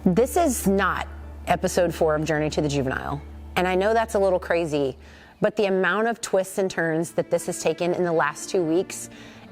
This is not episode 4 of Journey to the Juvenile. And I know that's a little crazy, but the amount of twists and turns that this has taken in the last 2 weeks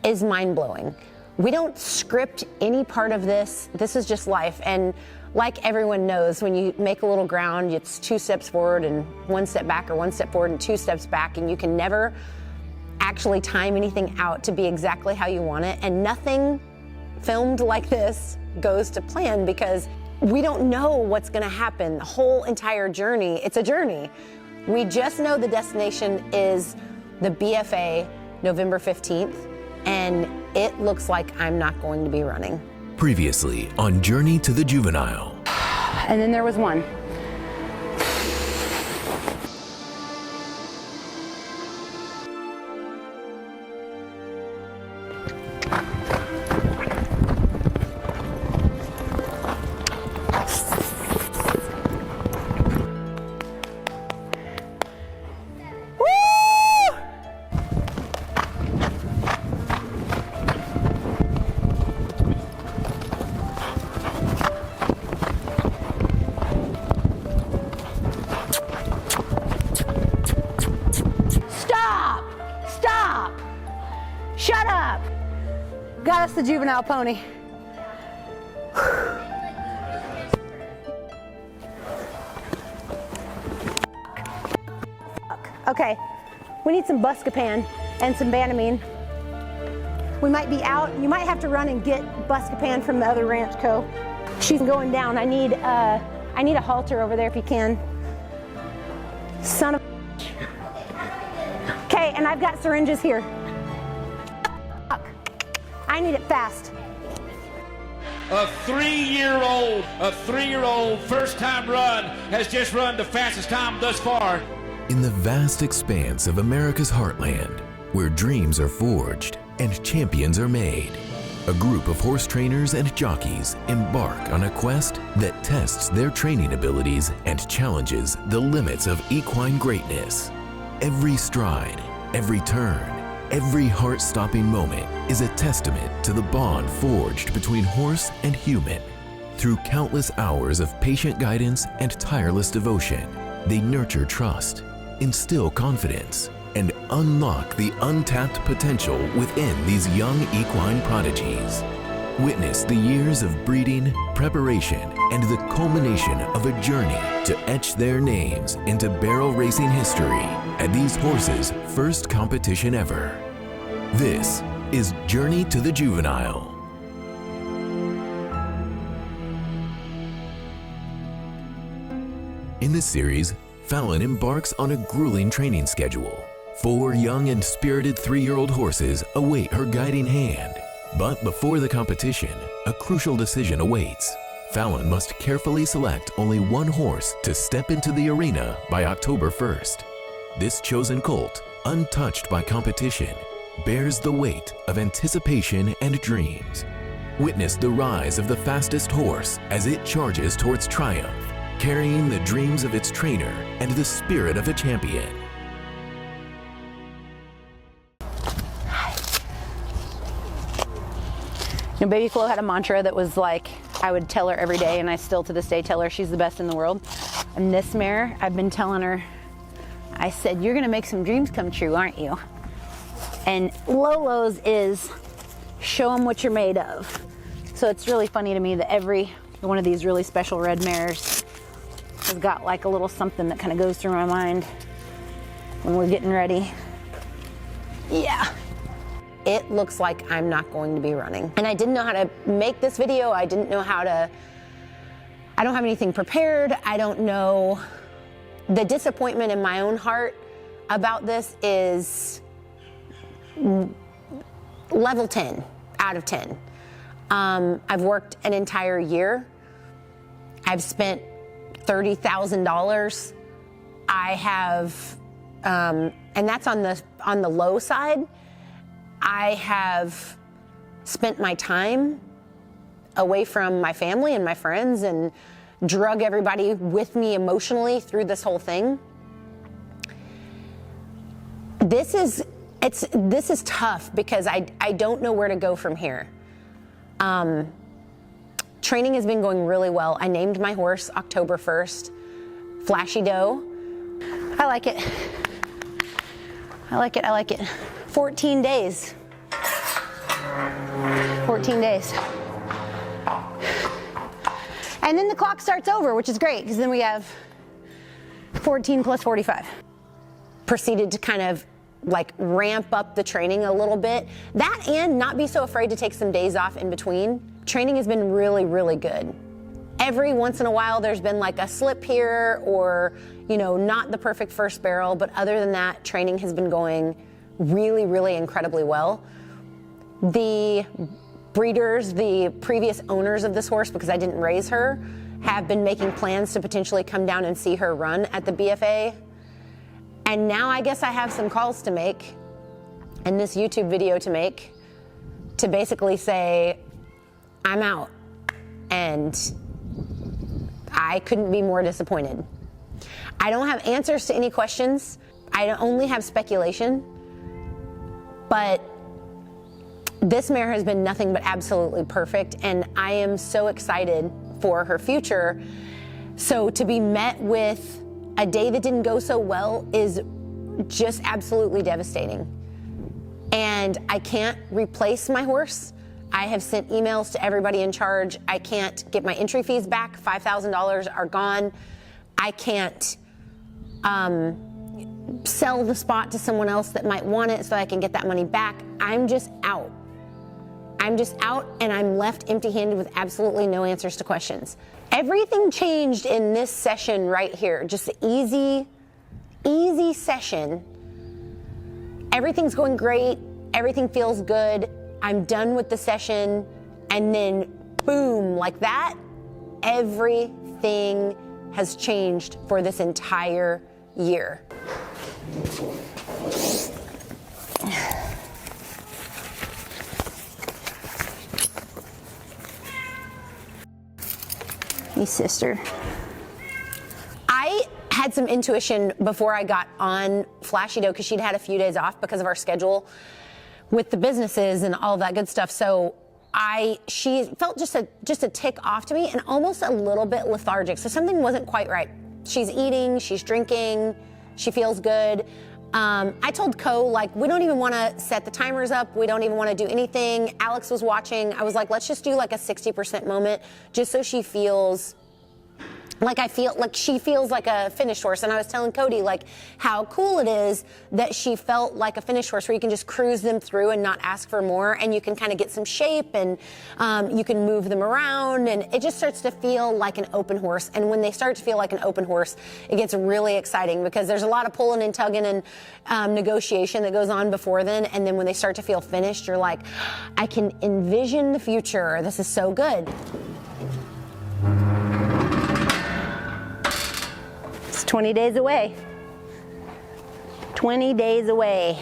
is mind-blowing. We don't script any part of this. This is just life. And like everyone knows, when you make a little ground, it's 2 steps forward and 1 step back, or 1 step forward and 2 steps back, and you can never actually time anything out to be exactly how you want it. And nothing filmed like this goes to plan, because we don't know what's gonna happen. The whole entire journey, it's a journey. We just know the destination is the BFA November 15th, and it looks like I'm not going to be running. Previously on Journey to the Juvenile. And then there was one. Shut up! Got us the Juvenile pony. Okay, we need some Buscopan and some Banamine. We might be out. You might have to run and get Buscopan from the other ranch co. She's going down. I need a halter over there if you can. Son of. Okay, and I've got syringes here. I need it fast. A three-year-old first-time run has just run the fastest time thus far. In the vast expanse of America's heartland, where dreams are forged and champions are made, a group of horse trainers and jockeys embark on a quest that tests their training abilities and challenges the limits of equine greatness. Every stride, every turn, every heart-stopping moment is a testament to the bond forged between horse and human. Through countless hours of patient guidance and tireless devotion, they nurture trust, instill confidence, and unlock the untapped potential within these young equine prodigies. Witness the years of breeding, preparation, and the culmination of a journey to etch their names into barrel racing history at these horses' first competition ever. This is Journey to the Juvenile. In this series, Fallon embarks on a grueling training schedule. 4 young and spirited 3-year-old horses await her guiding hand. But before the competition, a crucial decision awaits. Fallon must carefully select only 1 horse to step into the arena by October 1st. This chosen colt, untouched by competition, bears the weight of anticipation and dreams. Witness the rise of the fastest horse as it charges towards triumph, carrying the dreams of its trainer and the spirit of a champion. You know, Baby Flo had a mantra that was like, I would tell her every day, and I still to this day tell her she's the best in the world. And this mare, I've been telling her, I said, you're gonna make some dreams come true, aren't you? And Lolo's is show them what you're made of. So it's really funny to me that every one of these really special red mares has got like a little something that kind of goes through my mind when we're getting ready. Yeah. It looks like I'm not going to be running. And I didn't know how to make this video. I don't have anything prepared. I don't know. The disappointment in my own heart about this is level 10 out of 10. I've worked an entire year. I've spent $30,000. I have, and that's on the low side. I have spent my time away from my family and my friends and drug everybody with me emotionally through this whole thing. This is tough because I don't know where to go from here. Training has been going really well. I named my horse October 1st, Flashy Doe. I like it. I like it, I like it. 14 days. 14 days. And then the clock starts over, which is great, because then we have 14 plus 45. Proceeded to kind of like ramp up the training a little bit. That and not be so afraid to take some days off in between. Training has been really, really good. Every once in a while there's been like a slip here or, you know, not the perfect first barrel, but other than that, training has been going really, really incredibly well. The breeders, the previous owners of this horse, because I didn't raise her, have been making plans to potentially come down and see her run at the BFA. And now I guess I have some calls to make and this YouTube video to make to basically say, I'm out. And I couldn't be more disappointed. I don't have answers to any questions. I only have speculation. But this mare has been nothing but absolutely perfect, and I am so excited for her future. So to be met with a day that didn't go so well is just absolutely devastating. And I can't replace my horse. I have sent emails to everybody in charge. I can't get my entry fees back. $5,000 are gone. I can't sell the spot to someone else that might want it so I can get that money back. I'm just out. I'm just out, and I'm left empty-handed with absolutely no answers to questions. Everything changed in this session right here. Just an easy session. Everything's going great. Everything feels good. I'm done with the session, and then boom, like that, everything has changed for this entire year. Hey, sister. I had some intuition before I got on Flashy Doe because she'd had a few days off because of our schedule with the businesses and all that good stuff. So she felt just a tick off to me and almost a little bit lethargic. So something wasn't quite right. She's eating, she's drinking, she feels good. I told Co, like, we don't even want to set the timers up. We don't even want to do anything. Alex was watching. I was like, let's just do like a 60% moment just so she feels like she feels like a finished horse. And I was telling Cody like how cool it is that she felt like a finished horse where you can just cruise them through and not ask for more, and you can kind of get some shape, and you can move them around, and it just starts to feel like an open horse. And when they start to feel like an open horse, it gets really exciting because there's a lot of pulling and tugging and negotiation that goes on before then. And then when they start to feel finished, you're like, I can envision the future. This is so good. 20 days away. 20 days away.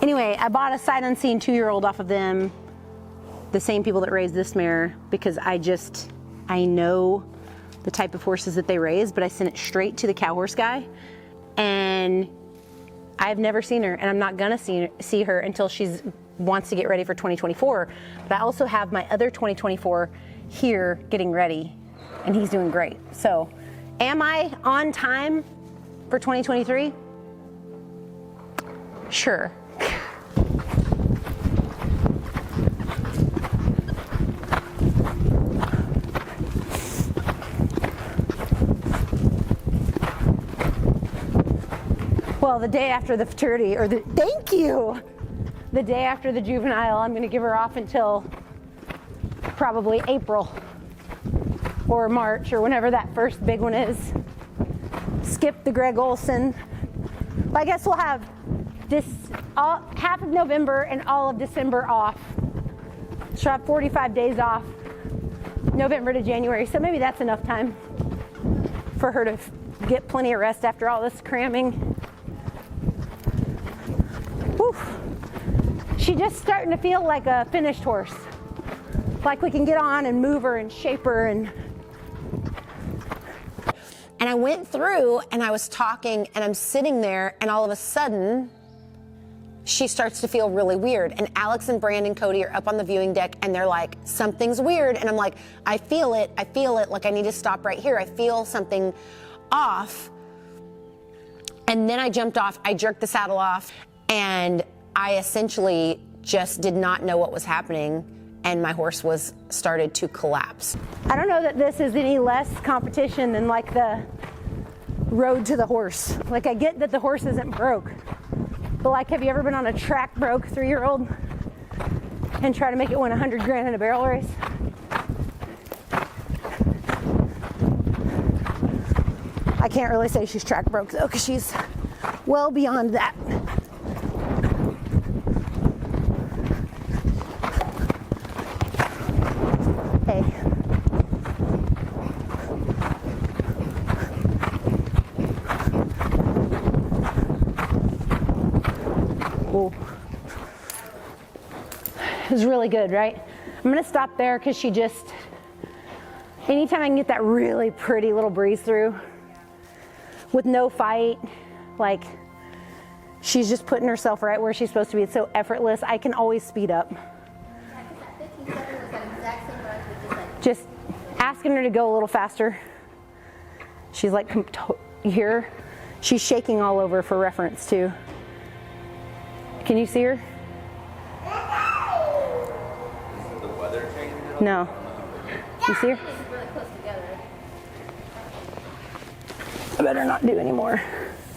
Anyway, I bought a sight unseen 2-year-old off of them, the same people that raised this mare, because I know the type of horses that they raise, but I sent it straight to the cow horse guy, and I've never seen her, and I'm not gonna see her until she wants to get ready for 2024. But I also have my other 2024 here getting ready, and he's doing great. So, am I on time for 2023? Sure. Well, the day after the futurity, thank you! The day after the juvenile, I'm gonna give her off until probably April or March, or whenever that first big one is. Skip the Greg Olson. I guess we'll have half of November and all of December off. She'll have 45 days off, November to January, so maybe that's enough time for her to get plenty of rest after all this cramming. Whew. She's just starting to feel like a finished horse. Like we can get on and move her and shape her. And I went through and I was talking and I'm sitting there, and all of a sudden she starts to feel really weird. And Alex and Brandon Cody are up on the viewing deck and they're like, something's weird. And I'm like, I feel it, like I need to stop right here. I feel something off. And then I jumped off, I jerked the saddle off, and I essentially just did not know what was happening, and my horse started to collapse. I don't know that this is any less competition than like the road to the horse. Like, I get that the horse isn't broke, but like, have you ever been on a track broke 3-year-old and try to make it win 100 grand in a barrel race? I can't really say she's track broke though, because she's well beyond that. Hey. Ooh. It was really good, right? I'm gonna stop there because she just, anytime I can get that really pretty little breeze through with no fight, like she's just putting herself right where she's supposed to be. It's so effortless. I can always speed up. Just asking her to go a little faster. She's like, you hear her? She's shaking all over for reference too. Can you see her? Is the weather changing at all? No. You see her? Really close together. I better not do any more.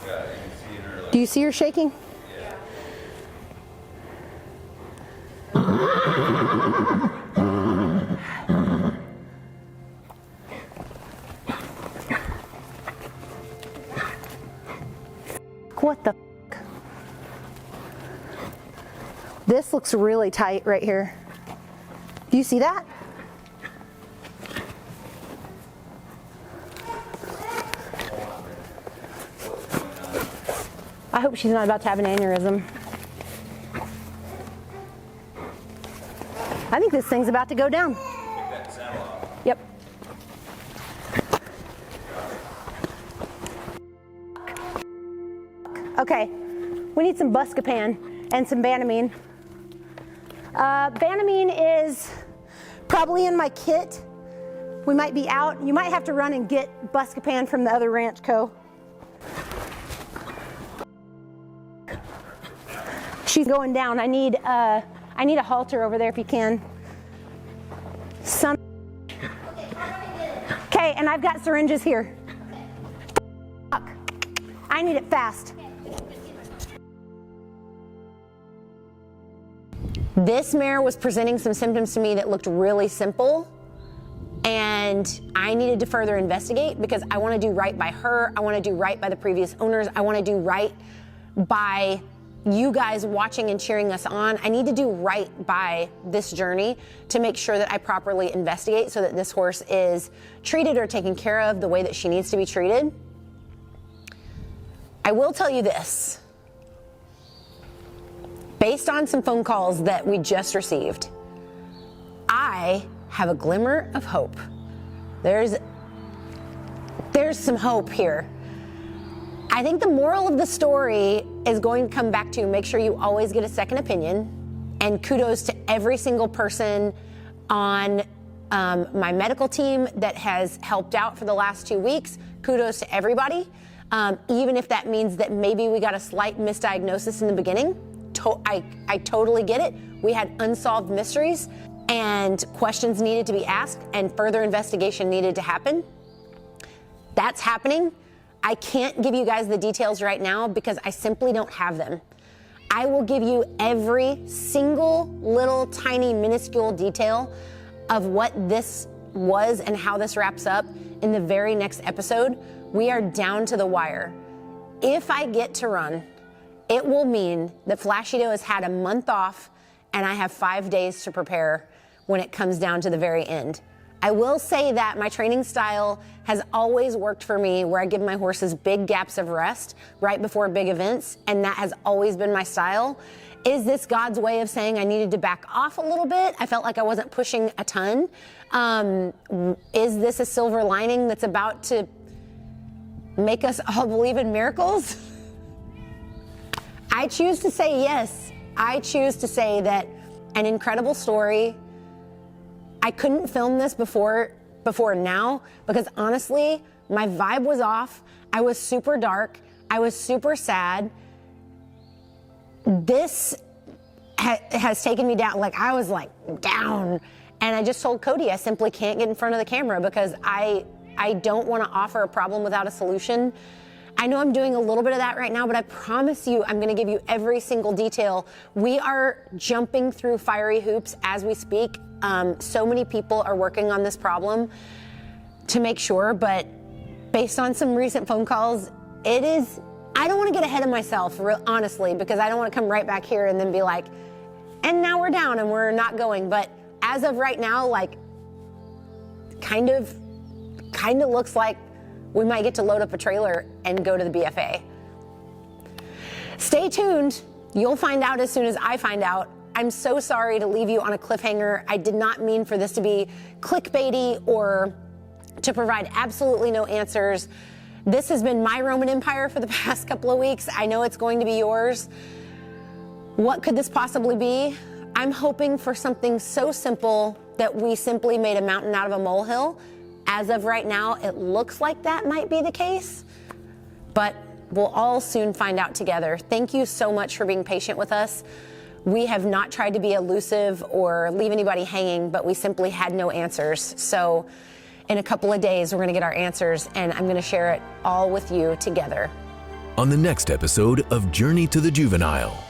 Yeah, you can see her. Like, Do you see her shaking? yeah. What the f? This looks really tight right here. Do you see that? I hope she's not about to have an aneurysm. I think this thing's about to go down. Yep. Okay, we need some Buscopan and some Banamine. Banamine is probably in my kit. We might be out. You might have to run and get Buscopan from the other ranch co. She's going down. I need a halter over there if you can. Okay, and I've got syringes here. Fuck. I need it fast. This mare was presenting some symptoms to me that looked really simple, and I needed to further investigate because I want to do right by her. I want to do right by the previous owners. I want to do right by you guys watching and cheering us on. I need to do right by this journey to make sure that I properly investigate so that this horse is treated or taken care of the way that she needs to be treated. I will tell you this. Based on some phone calls that we just received, I have a glimmer of hope. There's some hope here. I think the moral of the story is going to come back to make sure you always get a second opinion, and kudos to every single person on my medical team that has helped out for the last 2 weeks. Kudos to everybody, even if that means that maybe we got a slight misdiagnosis in the beginning. I totally get it. We had unsolved mysteries and questions needed to be asked and further investigation needed to happen. That's happening. I can't give you guys the details right now because I simply don't have them. I will give you every single little tiny minuscule detail of what this was and how this wraps up in the very next episode. We are down to the wire. If I get to run, it will mean that Flashy Doe has had a month off and I have 5 days to prepare when it comes down to the very end. I will say that my training style has always worked for me where I give my horses big gaps of rest right before big events, and that has always been my style. Is this God's way of saying I needed to back off a little bit? I felt like I wasn't pushing a ton. Is this a silver lining that's about to make us all believe in miracles? I choose to say yes. I choose to say that an incredible story. I couldn't film this before now because honestly, my vibe was off. I was super dark. I was super sad. This has taken me down. Like, I was like down. And I just told Cody I simply can't get in front of the camera because I don't want to offer a problem without a solution. I know I'm doing a little bit of that right now, but I promise you I'm going to give you every single detail. We are jumping through fiery hoops as we speak. So many people are working on this problem to make sure, but based on some recent phone calls, it is, I don't want to get ahead of myself, honestly, because I don't want to come right back here and then be like, and now we're down and we're not going. But as of right now, like, kind of looks like we might get to load up a trailer and go to the BFA. Stay tuned. You'll find out as soon as I find out. I'm so sorry to leave you on a cliffhanger. I did not mean for this to be clickbaity or to provide absolutely no answers. This has been my Roman Empire for the past couple of weeks. I know it's going to be yours. What could this possibly be? I'm hoping for something so simple that we simply made a mountain out of a molehill. As of right now, it looks like that might be the case, but we'll all soon find out together. Thank you so much for being patient with us. We have not tried to be elusive or leave anybody hanging, but we simply had no answers. So in a couple of days, we're going to get our answers, and I'm going to share it all with you together. On the next episode of Journey to the Juvenile.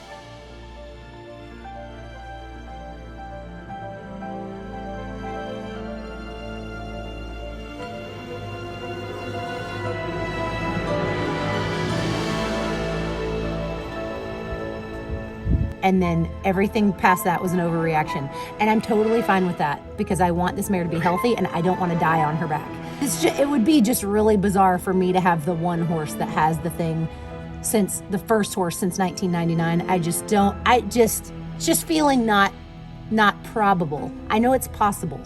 And then everything past that was an overreaction. And I'm totally fine with that because I want this mare to be healthy and I don't want to die on her back. It would be just really bizarre for me to have the one horse that has the thing since the first horse since 1999. Just feeling not probable. I know it's possible.